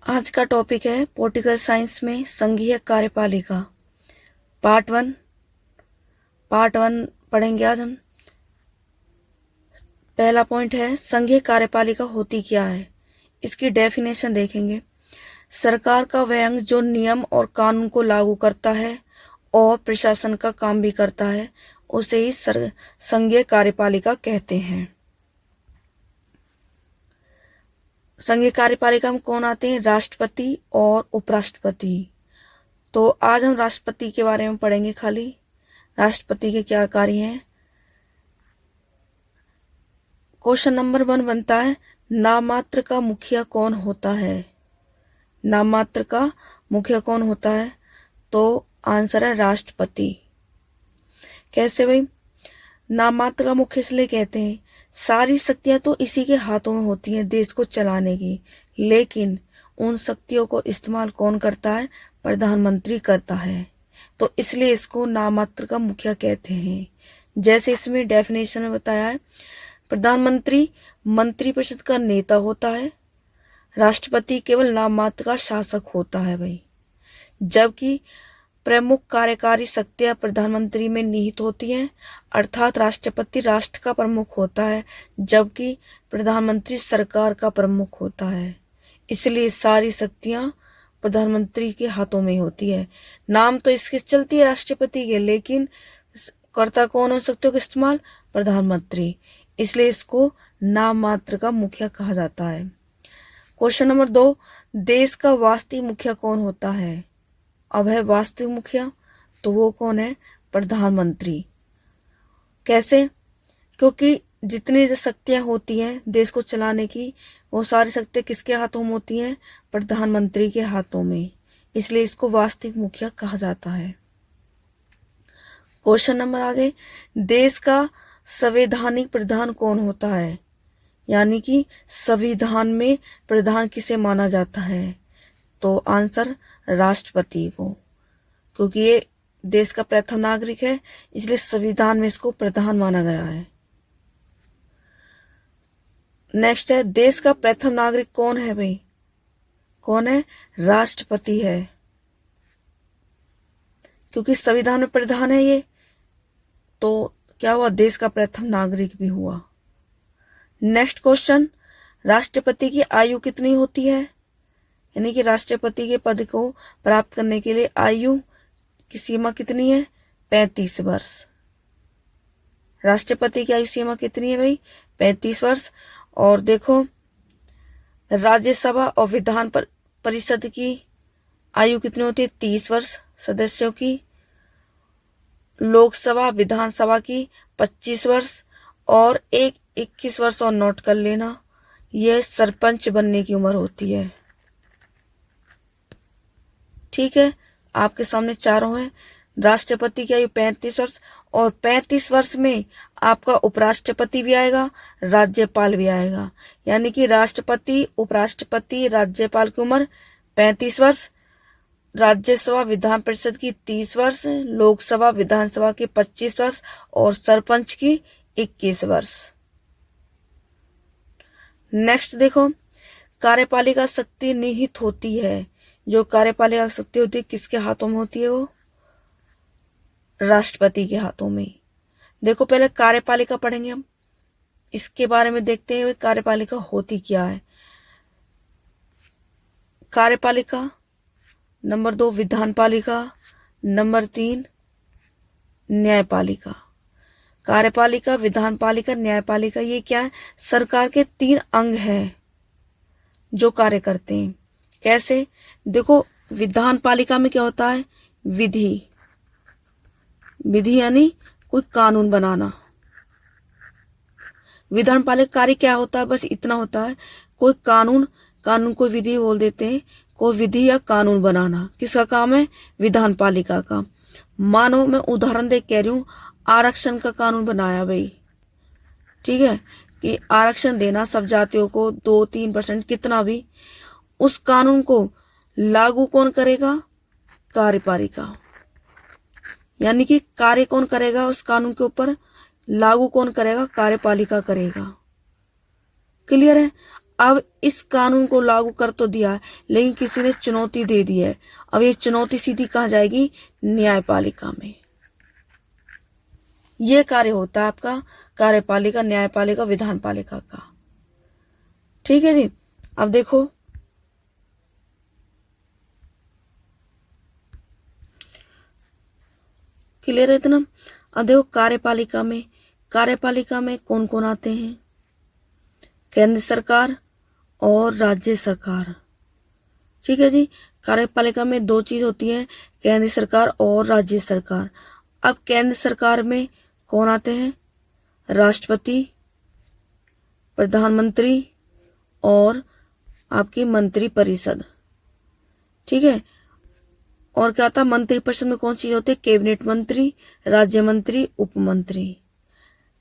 आज का टॉपिक है पॉलिटिकल साइंस में संघीय कार्यपालिका पार्ट वन। पढ़ेंगे आज हम। पहला पॉइंट है संघीय कार्यपालिका होती क्या है। इसकी डेफिनेशन देखेंगे। सरकार का वह अंग जो नियम और कानून को लागू करता है और प्रशासन का काम भी करता है, उसे ही संघीय कार्यपालिका कहते हैं। संघीय कार्यपालिका में कौन आते हैं? राष्ट्रपति और उपराष्ट्रपति। तो आज हम राष्ट्रपति के बारे में पढ़ेंगे। खाली राष्ट्रपति के क्या कार्य हैं। क्वेश्चन नंबर 1 बनता है, नाममात्र का मुखिया कौन होता है? नाममात्र का मुखिया कौन होता है? तो आंसर है राष्ट्रपति। कैसे भाई? नाममात्र का मुखिया इसलिए कहते हैं, सारी शक्तियां तो इसी के हाथों में होती हैं देश को चलाने की, लेकिन उन शक्तियों को इस्तेमाल कौन करता है? प्रधानमंत्री करता है। तो इसलिए इसको नाममात्र का मुखिया कहते हैं। जैसे इसमें डेफिनेशन में बताया है, प्रधानमंत्री मंत्रिपरिषद का नेता होता है, राष्ट्रपति केवल नाममात्र का शासक होता है भाई। जबकि प्रमुख कार्यकारी शक्तियां प्रधानमंत्री में निहित होती हैं, अर्थात राष्ट्रपति राष्ट्र का प्रमुख होता है, जबकि प्रधानमंत्री सरकार का प्रमुख होता है। इसलिए सारी शक्तियां प्रधानमंत्री के हाथों में होती है। नाम तो इसके चलती है राष्ट्रपति के, लेकिन करता कौन हो शक्तियों का इस्तेमाल? प्रधानमंत्री। इसलिए इसको नाम मात्र का मुखिया कहा जाता है। क्वेश्चन नंबर 2, देश का वास्तविक मुखिया कौन होता है? अब है वास्तविक मुखिया, तो वो कौन है? प्रधानमंत्री। कैसे? क्योंकि जितनी शक्तियां होती हैं देश को चलाने की, वो सारी शक्तियां किसके हाथों में होती हैं? प्रधानमंत्री के हाथों में। इसलिए इसको वास्तविक मुखिया कहा जाता है। क्वेश्चन नंबर आगे, देश का संवैधानिक प्रधान कौन होता है? यानी कि संविधान में प्रधान किसे माना जाता है? तो आंसर राष्ट्रपति को, क्योंकि ये देश का प्रथम नागरिक है, इसलिए संविधान में इसको प्रधान माना गया है। नेक्स्ट है, देश का प्रथम नागरिक कौन है भाई? कौन है? राष्ट्रपति है, क्योंकि संविधान में प्रधान है ये, तो क्या हुआ? देश का प्रथम नागरिक भी हुआ। नेक्स्ट क्वेश्चन, राष्ट्रपति की आयु कितनी होती है? यानी कि राष्ट्रपति के पद को प्राप्त करने के लिए आयु की सीमा कितनी है? 35 वर्ष। राष्ट्रपति की आयु सीमा कितनी है भाई? 35 वर्ष। और देखो, राज्यसभा और विधान परिषद की आयु कितनी होती है? 30 वर्ष सदस्यों की। लोकसभा विधानसभा की 25 वर्ष और 21 वर्ष और नोट कर लेना, यह सरपंच बनने की उम्र होती है। ठीक है, आपके सामने चारों हैं। राष्ट्रपति की आयु 35 वर्ष, और 35 वर्ष में आपका उपराष्ट्रपति भी आएगा, राज्यपाल भी आएगा। यानी कि राष्ट्रपति, उपराष्ट्रपति, राज्यपाल की उम्र 35 वर्ष, राज्यसभा विधान परिषद की 30 वर्ष, लोकसभा विधानसभा की 25 वर्ष और सरपंच की 21 वर्ष। नेक्स्ट देखो, कार्यपालिका शक्ति निहित होती है। जो कार्यपालिका शक्ति होती है किसके हाथों में होती है? वो राष्ट्रपति के हाथों में। देखो, पहले कार्यपालिका पढ़ेंगे हम, इसके बारे में देखते हैं कार्यपालिका होती क्या है। कार्यपालिका, नंबर 2 विधानपालिका, नंबर 3 न्यायपालिका। कार्यपालिका, विधानपालिका, न्यायपालिका, ये क्या है? सरकार के 3 अंग हैं जो कार्य करते हैं। कैसे? देखो, विधानपालिका में क्या होता है? विधि। विधि यानी कोई कानून बनाना। विधानपालिका कार्य क्या होता है? बस इतना होता है, कोई कानून को विधि बोल देते हैं, कोई विधि या कानून बनाना। किसका काम है? विधानपालिका का। मानो मैं उदाहरण दे कह रही हूँ, आरक्षण का कानून बनाया भाई, ठीक है, कि आरक्षण देना सब जातियों को 2-3% कितना भी, उस कानून को लागू कौन करेगा? कार्यपालिका। यानी कि कार्य कौन करेगा उस कानून के ऊपर? लागू कौन करेगा? कार्यपालिका करेगा। क्लियर है? अब इस कानून को लागू कर तो दिया है, लेकिन किसी ने चुनौती दे दी है। अब ये चुनौती सीधी कहाँ जाएगी? न्यायपालिका में। ये कार्य होता है आपका कार्यपालिका, न्यायपालिका, विधानपालिका का। ठीक है जी। अब देखो, क्लियर है इतना? अब देखो कार्यपालिका में कौन कौन आते हैं? केंद्र सरकार और राज्य सरकार। ठीक है जी। कार्यपालिका में दो चीज होती है, केंद्र सरकार और राज्य सरकार। अब केंद्र सरकार में कौन आते हैं? राष्ट्रपति, प्रधानमंत्री और आपकी मंत्री परिषद। ठीक है। और क्या आता है? मंत्री परिषद में कौन सी होती है? कैबिनेट मंत्री, राज्य मंत्री, उप मंत्री।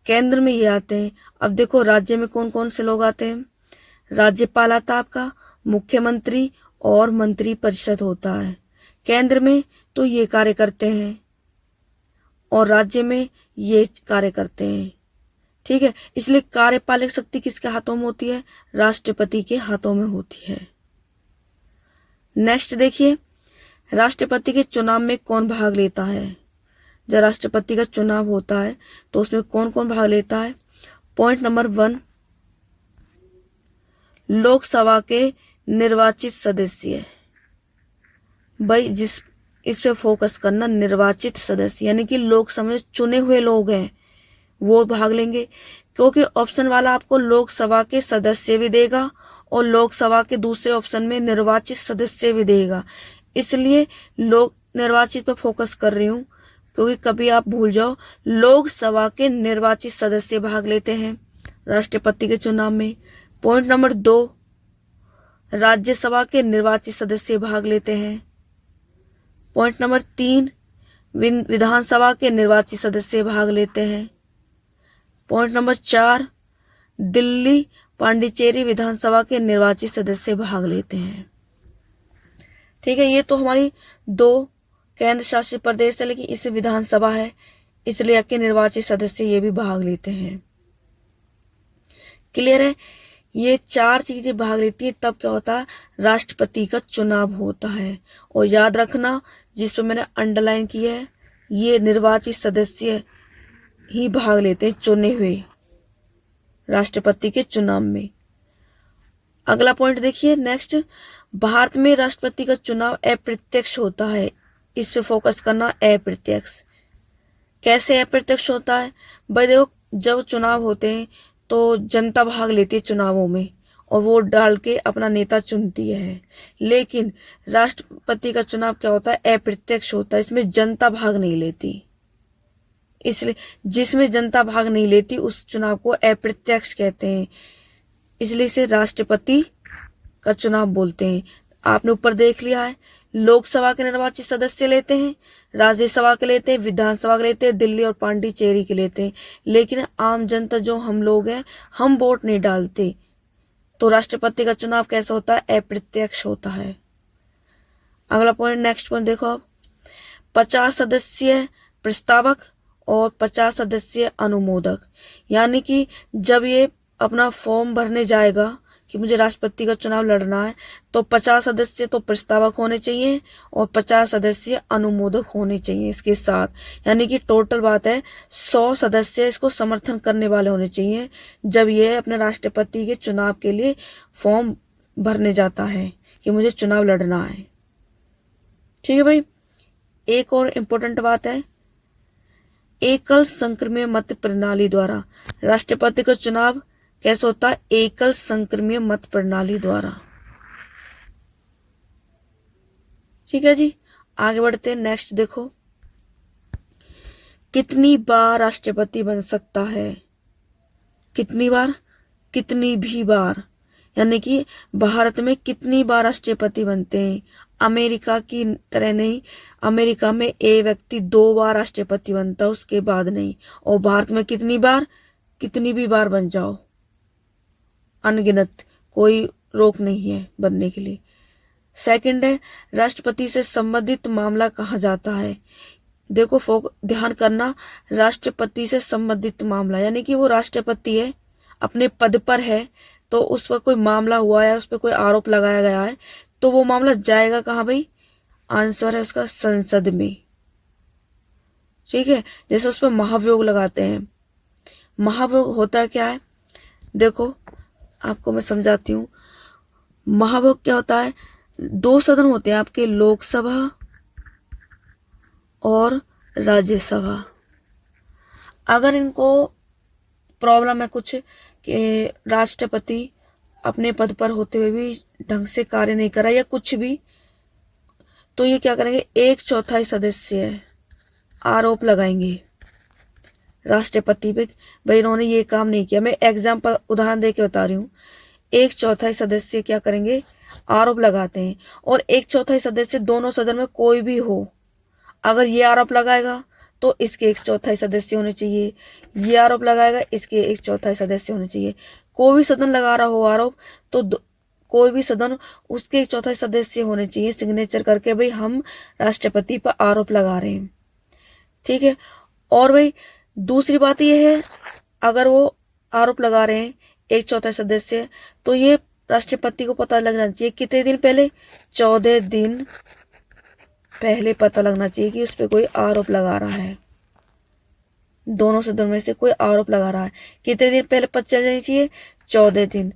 केंद्र में ये आते हैं। अब देखो राज्य में कौन कौन से लोग आते हैं? राज्यपाल आता है आपका, मुख्यमंत्री और मंत्री परिषद होता है। केंद्र में तो ये कार्य करते हैं और राज्य में ये कार्य करते हैं। ठीक है। इसलिए कार्यपालक शक्ति किसके हाथों में होती है? राष्ट्रपति के हाथों में होती है। नेक्स्ट देखिए, राष्ट्रपति के चुनाव में कौन भाग लेता है? जब राष्ट्रपति का चुनाव होता है तो उसमें कौन कौन भाग लेता है? पॉइंट नंबर 1, लोकसभा के निर्वाचित सदस्य। भाई इस पे फोकस करना, निर्वाचित सदस्य यानी कि लोकसभा में चुने हुए लोग हैं वो भाग लेंगे, क्योंकि ऑप्शन वाला आपको लोकसभा के सदस्य भी देगा और लोकसभा के दूसरे ऑप्शन में निर्वाचित सदस्य भी देगा। इसलिए लोक निर्वाचित पर फोकस कर रही हूँ, क्योंकि कभी आप भूल जाओ, लोकसभा के निर्वाचित सदस्य भाग लेते हैं राष्ट्रपति के चुनाव में। पॉइंट नंबर 2, राज्यसभा के निर्वाचित सदस्य भाग लेते हैं। पॉइंट नंबर 3, विधानसभा के निर्वाचित सदस्य भाग लेते हैं। पॉइंट नंबर 4, दिल्ली पांडिचेरी विधानसभा के निर्वाचित सदस्य भाग लेते हैं। ठीक है। ये तो हमारी 2 केंद्र शासित प्रदेश है, लेकिन इसमें विधानसभा है, इसलिए के निर्वाचित सदस्य ये भी भाग लेते हैं। क्लियर है? ये 4 चीजें भाग लेती है, तब क्या होता है? राष्ट्रपति का चुनाव होता है। और याद रखना, जिस पर मैंने अंडरलाइन किया है, ये निर्वाचित सदस्य ही भाग लेते हैं चुने हुए राष्ट्रपति के चुनाव में। अगला पॉइंट देखिए, नेक्स्ट, भारत में राष्ट्रपति का चुनाव अप्रत्यक्ष होता है। इस पे फोकस करना, अप्रत्यक्ष। कैसे अप्रत्यक्ष होता है? भाई देखो, जब चुनाव होते हैं तो जनता भाग लेती है चुनावों में और वोट डाल के अपना नेता चुनती है, लेकिन राष्ट्रपति का चुनाव क्या होता है? अप्रत्यक्ष होता है। इसमें जनता भाग नहीं लेती, इसलिए जिसमें जनता भाग नहीं लेती उस चुनाव को अप्रत्यक्ष कहते हैं, इसलिए इसे राष्ट्रपति का चुनाव बोलते हैं। आपने ऊपर देख लिया है, लोकसभा के निर्वाचित सदस्य लेते हैं, राज्यसभा के लेते हैं, विधानसभा के लेते हैं, दिल्ली और पांडिचेरी के लेते हैं, लेकिन आम जनता जो हम लोग हैं, हम वोट नहीं डालते। तो राष्ट्रपति का चुनाव कैसा होता है? अप्रत्यक्ष होता है। अगला पॉइंट, नेक्स्ट पॉइंट देखो आप, 50 सदस्य प्रस्तावक और 50 सदस्य अनुमोदक। यानी कि जब ये अपना फॉर्म भरने जाएगा कि मुझे राष्ट्रपति का चुनाव लड़ना है, तो 50 सदस्य तो प्रस्तावक होने चाहिए और 50 सदस्य अनुमोदक होने चाहिए इसके साथ। यानी कि टोटल बात है 100 सदस्य इसको समर्थन करने वाले होने चाहिए जब ये अपने राष्ट्रपति के चुनाव के लिए फॉर्म भरने जाता है कि मुझे चुनाव लड़ना है। ठीक है भाई। एक और इम्पोर्टेंट बात है, एकल संक्रमण मत प्रणाली द्वारा राष्ट्रपति का चुनाव कैसे होता है? एकल संक्रमण मत प्रणाली द्वारा। ठीक है जी, आगे बढ़ते हैं। नेक्स्ट देखो, कितनी बार राष्ट्रपति बन सकता है? कितनी बार? कितनी भी बार। यानी कि भारत में कितनी बार राष्ट्रपति बनते हैं? अमेरिका की तरह नहीं, अमेरिका में एक व्यक्ति 2 बार राष्ट्रपति बनता है, उसके बाद नहीं। और भारत में कितनी बार? कितनी भी बार बन जाओ, अनगिनत, कोई रोक नहीं है बनने के लिए। सेकंड है, राष्ट्रपति से संबंधित मामला कहा जाता है। देखो ध्यान करना, राष्ट्रपति से संबंधित मामला यानी कि वो राष्ट्रपति है, अपने पद पर है, तो उस पर कोई मामला हुआ है, उस पर कोई आरोप लगाया गया है, तो वो मामला जाएगा कहाँ भाई? आंसर है उसका संसद में। ठीक है, जैसे उस पर महाभियोग लगाते हैं। महाभियोग होता क्या है, देखो आपको मैं समझाती हूँ। महाभियोग क्या होता है, दो सदन होते हैं आपके, लोकसभा और राज्यसभा। अगर इनको प्रॉब्लम है कुछ कि राष्ट्रपति अपने पद पर होते हुए भी ढंग से कार्य नहीं कर रहा या कुछ भी, तो ये क्या करेंगे, 1/4 सदस्य आरोप लगाएंगे राष्ट्रपति पे, भाई इन्होंने ये काम नहीं किया। मैं एग्जाम्पल उदाहरण दे के बता रही हूँ। 1/4 सदस्य क्या करेंगे, आरोप लगाते हैं, और 1/4 सदस्य दोनों सदन में कोई भी हो, अगर ये आरोप लगाएगा तो इसके 1/4 सदस्य होने चाहिए, ये आरोप लगाएगा इसके 1/4 सदस्य होने चाहिए। कोई भी सदन लगा रहा हो आरोप, तो कोई भी सदन उसके 1/4 सदस्य होने चाहिए, सिग्नेचर करके भाई हम राष्ट्रपति पर आरोप लगा रहे हैं। ठीक है, और भाई दूसरी बात यह है, अगर वो आरोप लगा रहे हैं 1/4 सदस्य, तो ये राष्ट्रपति को पता लगना चाहिए कितने दिन पहले, 14 दिन पहले पता लगना चाहिए कि उस पर कोई आरोप लगा रहा है, दोनों सदन में से कोई आरोप लगा रहा है। कितने दिन पहले पता चल जानी चाहिए, 14 दिन।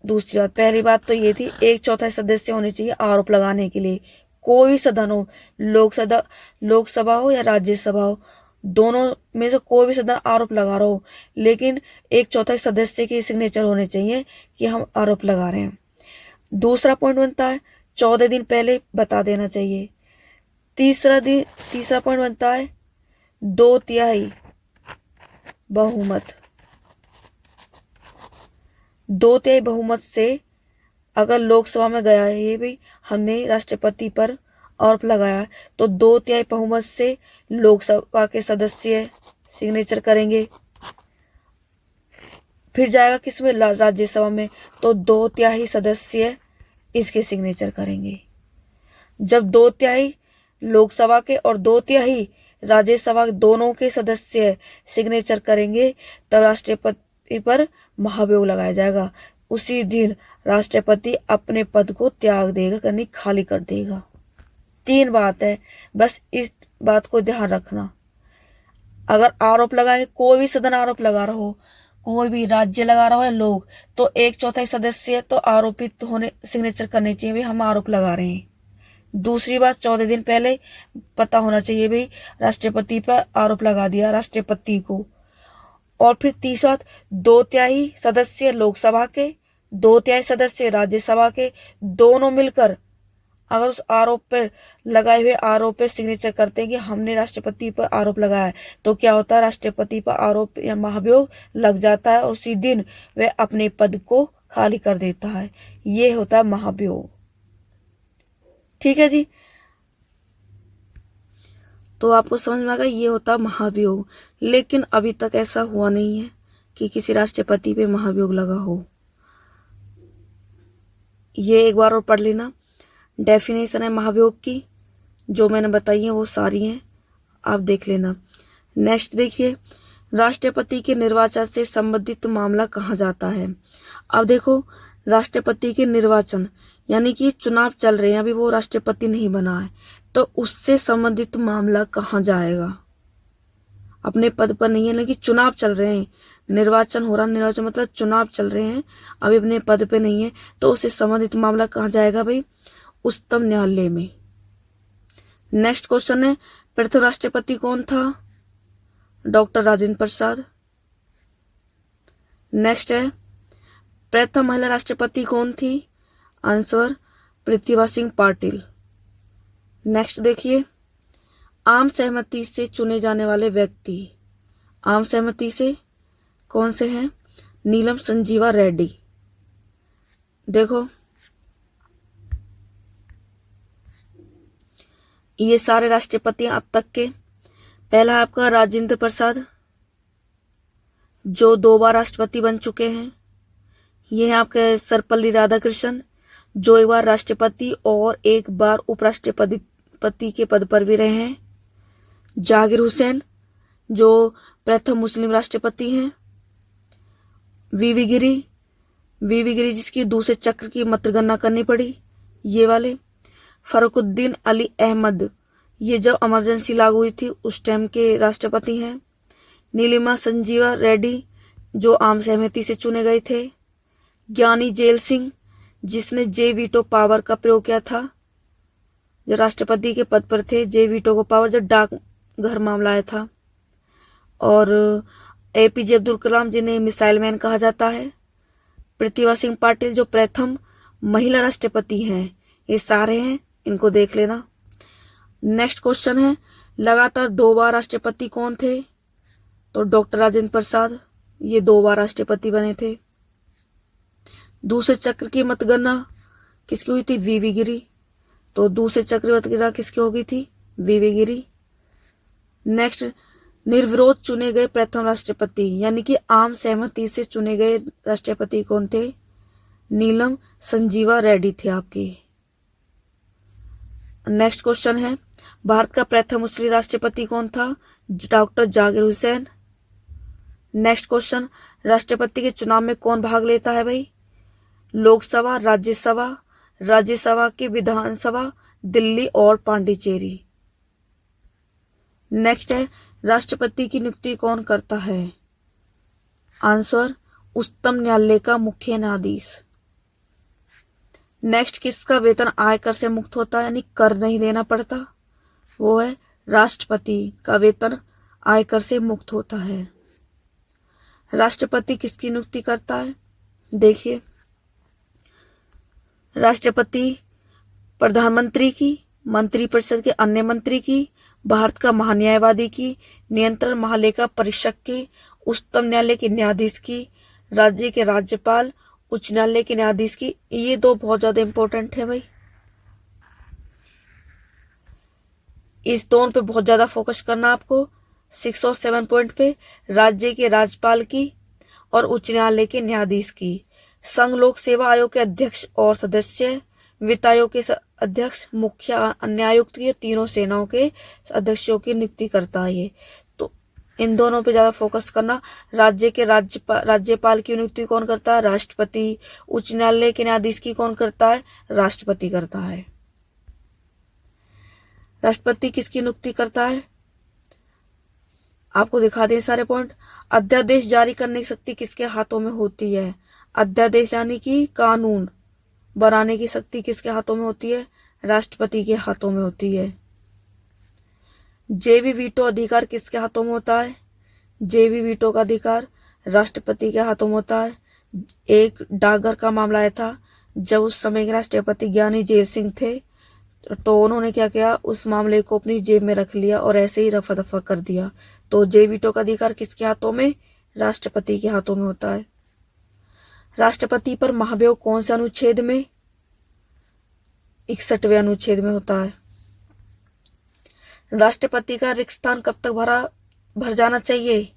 दूसरी बात, पहली बात तो ये थी 1/4 सदस्य होने चाहिए आरोप लगाने के लिए। कोई भी सदन हो, लोकसभा हो या राज्यसभा हो, दोनों में से कोई भी सदन आरोप लगा रहा हो, लेकिन 1/4 सदस्य के सिग्नेचर होने चाहिए कि हम आरोप लगा रहे हैं। दूसरा पॉइंट बनता है 14 दिन पहले बता देना चाहिए। तीसरा पॉइंट बनता है 2/3 बहुमत। 2/3 बहुमत से अगर लोकसभा में गया है, ये भी हमने राष्ट्रपति पर आरोप लगाया, तो 2/3 बहुमत से लोकसभा के सदस्य सिग्नेचर करेंगे। फिर जाएगा किसमें, राज्यसभा में, तो 2/3 सदस्य इसके सिग्नेचर करेंगे। जब 2/3 लोकसभा के और 2/3 राज्यसभा दोनों के सदस्य सिग्नेचर करेंगे, तब राष्ट्रपति पर महाभियोग लगाया जाएगा। उसी दिन राष्ट्रपति अपने पद को त्याग देगा, यानी खाली कर देगा। 3 बात है, बस इस बात को ध्यान रखना। अगर आरोप लगाएंगे, कोई भी सदन आरोप लगा रहा हो, कोई भी राज्य लगा रहा हो या लोग, तो 1/4 सदस्य तो आरोपित होने सिग्नेचर करने चाहिए भी हम आरोप लगा रहे हैं। दूसरी बात, 14 दिन पहले पता होना चाहिए भी राष्ट्रपति पर आरोप लगा दिया राष्ट्रपति को। और फिर तीसरा, 2/3 सदस्य लोकसभा के, 2/3 सदस्य राज्यसभा के, दोनों मिलकर अगर उस आरोप पर लगाए हुए आरोप पर सिग्नेचर करते हैं कि हमने राष्ट्रपति पर आरोप लगाया है, तो क्या होता है, राष्ट्रपति पर आरोप या महाभियोग लग जाता है और उसी दिन वह अपने पद को खाली कर देता है। ये होता है महाभियोग। ठीक है जी, तो आपको समझ में आ गया, ये होता है महाभियोग। लेकिन अभी तक ऐसा हुआ नहीं है कि किसी राष्ट्रपति पे महाभियोग लगा हो। ये एक बार और पढ़ लेना। डेफिनेशन है महाभियोग की, जो मैंने बताई है वो सारी हैं, आप देख लेना। नेक्स्ट देखिए, राष्ट्रपति के निर्वाचन से संबंधित मामला कहाँ जाता है। अब देखो, राष्ट्रपति के निर्वाचन यानी कि चुनाव चल रहे हैं, अभी वो राष्ट्रपति नहीं बना है, तो उससे संबंधित मामला कहाँ जाएगा। अपने पद पर नहीं है, लेकिन चुनाव चल रहे हैं, निर्वाचन हो रहा, निर्वाचन मतलब चुनाव चल रहे हैं, अभी अपने पद पे नहीं है, तो उससे संबंधित मामला कहाँ जाएगा भाई, उच्चतम न्यायालय में। नेक्स्ट क्वेश्चन है, प्रथम राष्ट्रपति कौन था, डॉक्टर राजेंद्र प्रसाद। नेक्स्ट है, प्रथम महिला राष्ट्रपति कौन थी, आंसर प्रतिभा सिंह पाटिल। नेक्स्ट देखिए, आम सहमति से चुने जाने वाले व्यक्ति, आम सहमति से कौन से हैं, नीलम संजीवा रेड्डी। देखो ये सारे राष्ट्रपति अब तक के, पहला आपका राजेंद्र प्रसाद जो 2 बार राष्ट्रपति बन चुके हैं। ये है आपके सर्वपल्ली राधाकृष्णन जो 1 बार राष्ट्रपति और 1 बार उपराष्ट्रपति के पद पर भी रहे हैं। जाकिर हुसैन जो प्रथम मुस्लिम राष्ट्रपति हैं। वीवी गिरी वीवी गिरी जिसकी दूसरे चक्र की मतगणना करनी पड़ी, ये वाले। फरुखुद्दीन अली अहमद, ये जब इमरजेंसी लागू हुई थी उस टाइम के राष्ट्रपति हैं। नीलिमा संजीवा रेड्डी जो आम सहमति से चुने गए थे। ज्ञानी जेल सिंह जिसने जे वीटो पावर का प्रयोग किया था, जो राष्ट्रपति के पद पर थे, जे वीटो को पावर जब डाक घर मामला आया था। और एपीजे अब्दुल कलाम जिन्हें मिसाइल मैन कहा जाता है। प्रतिभा सिंह पाटिल जो प्रथम महिला राष्ट्रपति हैं। ये सारे हैं, इनको देख लेना। नेक्स्ट क्वेश्चन है, लगातार 2 बार राष्ट्रपति कौन थे? तो डॉक्टर राजेंद्र प्रसाद, ये 2 बार राष्ट्रपति बने थे। दूसरे चक्र की मतगणना किसकी हुई थी? वीवी गिरी। तो दूसरे चक्र मतगणना किसकी हो गई थी? वीवी गिरी। नेक्स्ट, निर्विरोध चुने गए प्रथम राष्ट्रपति यानी कि आम सहमति से चुने गए राष्ट्रपति कौन थे? नीलम संजीवा रेड्डी थे आपकी। नेक्स्ट क्वेश्चन है, भारत का प्रथम मुस्लिम राष्ट्रपति कौन था? Doctor Zakir Hussain. Next question, राष्ट्रपति के चुनाव में कौन भाग लेता है भाई? लोकसभा, राज्यसभा, राज्यसभा की विधानसभा, दिल्ली और पांडिचेरी। नेक्स्ट है, राष्ट्रपति की नियुक्ति कौन करता है? आंसर, उच्चतम न्यायालय का मुख्य न्यायाधीश। नेक्स्ट, किसका वेतन आयकर से मुक्त होता है यानी कर नहीं देना पड़ता? वो है राष्ट्रपति का वेतन आयकर से मुक्त होता है। राष्ट्रपति किसकी नियुक्ति करता है? देखिए, राष्ट्रपति प्रधानमंत्री की, मंत्रिपरिषद के अन्य मंत्री की, भारत का महान्यायवादी की, नियंत्रण महालेखा परीक्षक की, उच्चतम न्यायालय के न्यायाधीश की, राज्य के राज्यपाल, उच्च न्यायालय के न्यायाधीश की। ये 2 बहुत ज्यादा इंपॉर्टेंट है भाई, इस दोनों पे बहुत ज्यादा फोकस करना आपको। 6 और 7 पॉइंट पे राज्य के राज्यपाल की और उच्च न्यायालय के न्यायाधीश की। संघ लोक सेवा आयोग के अध्यक्ष और सदस्य, वित्त आयोग के अध्यक्ष, मुख्य न्यायायुक्त के, तीनों सेनाओं के अध्यक्षों की नियुक्ति करता है ये। तो इन दोनों पे ज्यादा फोकस करना। राज्य के राज्यपाल की नियुक्ति कौन करता है? राष्ट्रपति। उच्च न्यायालय के न्यायाधीश की कौन करता है? राष्ट्रपति करता है। राष्ट्रपति किसकी नियुक्ति करता है? आपको दिखा दें सारे पॉइंट। अध्यादेश जारी करने की शक्ति किसके हाथों में होती है? अध्यादेश यानी कि कानून बनाने की शक्ति किसके हाथों में होती है? राष्ट्रपति के हाथों में होती है। जेबी वीटो अधिकार किसके हाथों में होता है? जेबी वीटो का अधिकार राष्ट्रपति के हाथों में होता है। एक डाकघर का मामला आया था जब उस समय के राष्ट्रपति ज्ञानी जेल सिंह थे, तो उन्होंने क्या किया, उस मामले को अपनी जेब में रख लिया और ऐसे ही रफा दफा कर दिया। तो जे वीटो का अधिकार किसके हाथों में? राष्ट्रपति के हाथों में होता है। राष्ट्रपति पर महाभियोग कौन से अनुच्छेद में? 61वें अनुच्छेद में होता है। राष्ट्रपति का रिक्त स्थान कब तक भर जाना चाहिए?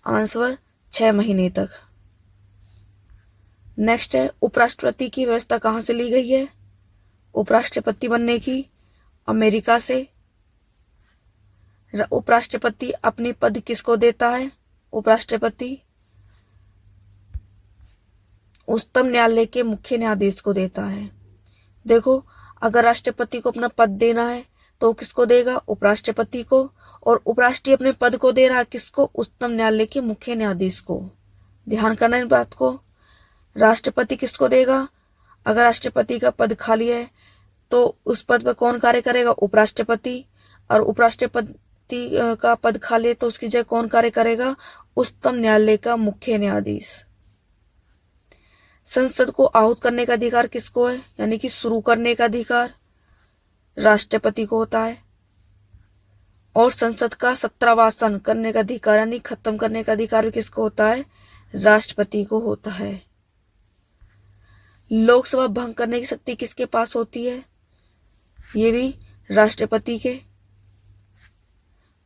आंसर, 6 महीने तक। नेक्स्ट है, उपराष्ट्रपति की व्यवस्था कहां से ली गई है? उपराष्ट्रपति बनने की अमेरिका से। उपराष्ट्रपति अपनी पद किसको देता है? उपराष्ट्रपति उच्चतम न्यायालय के मुख्य न्यायाधीश को देता है। देखो, अगर राष्ट्रपति को अपना पद देना है तो किसको देगा? उपराष्ट्रपति को। और उपराष्ट्रपति अपने पद को दे रहा है किसको? उच्चतम न्यायालय के मुख्य न्यायाधीश को। ध्यान करना इन बात को। राष्ट्रपति किसको देगा? अगर राष्ट्रपति का पद खाली है तो उस पद पर कौन कार्य करेगा? उपराष्ट्रपति। और उपराष्ट्रपति का पद खाली है तो उसकी जगह कौन कार्य करेगा? उच्चतम न्यायालय का मुख्य न्यायाधीश। संसद को आहूत करने का अधिकार किसको है? यानी कि शुरू करने का अधिकार राष्ट्रपति को होता है। और संसद का सत्रावसान करने का अधिकार यानी खत्म करने का अधिकार भी किसको होता है? राष्ट्रपति को होता है। लोकसभा भंग करने की शक्ति किसके पास होती है? ये भी राष्ट्रपति के।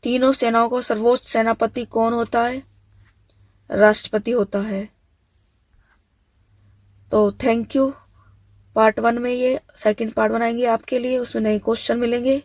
तीनों सेनाओं का सर्वोच्च सेनापति कौन होता है? राष्ट्रपति होता है। तो थैंक यू। पार्ट 1 में ये सेकंड पार्ट बनाएंगे आपके लिए, उसमें नए क्वेश्चन मिलेंगे।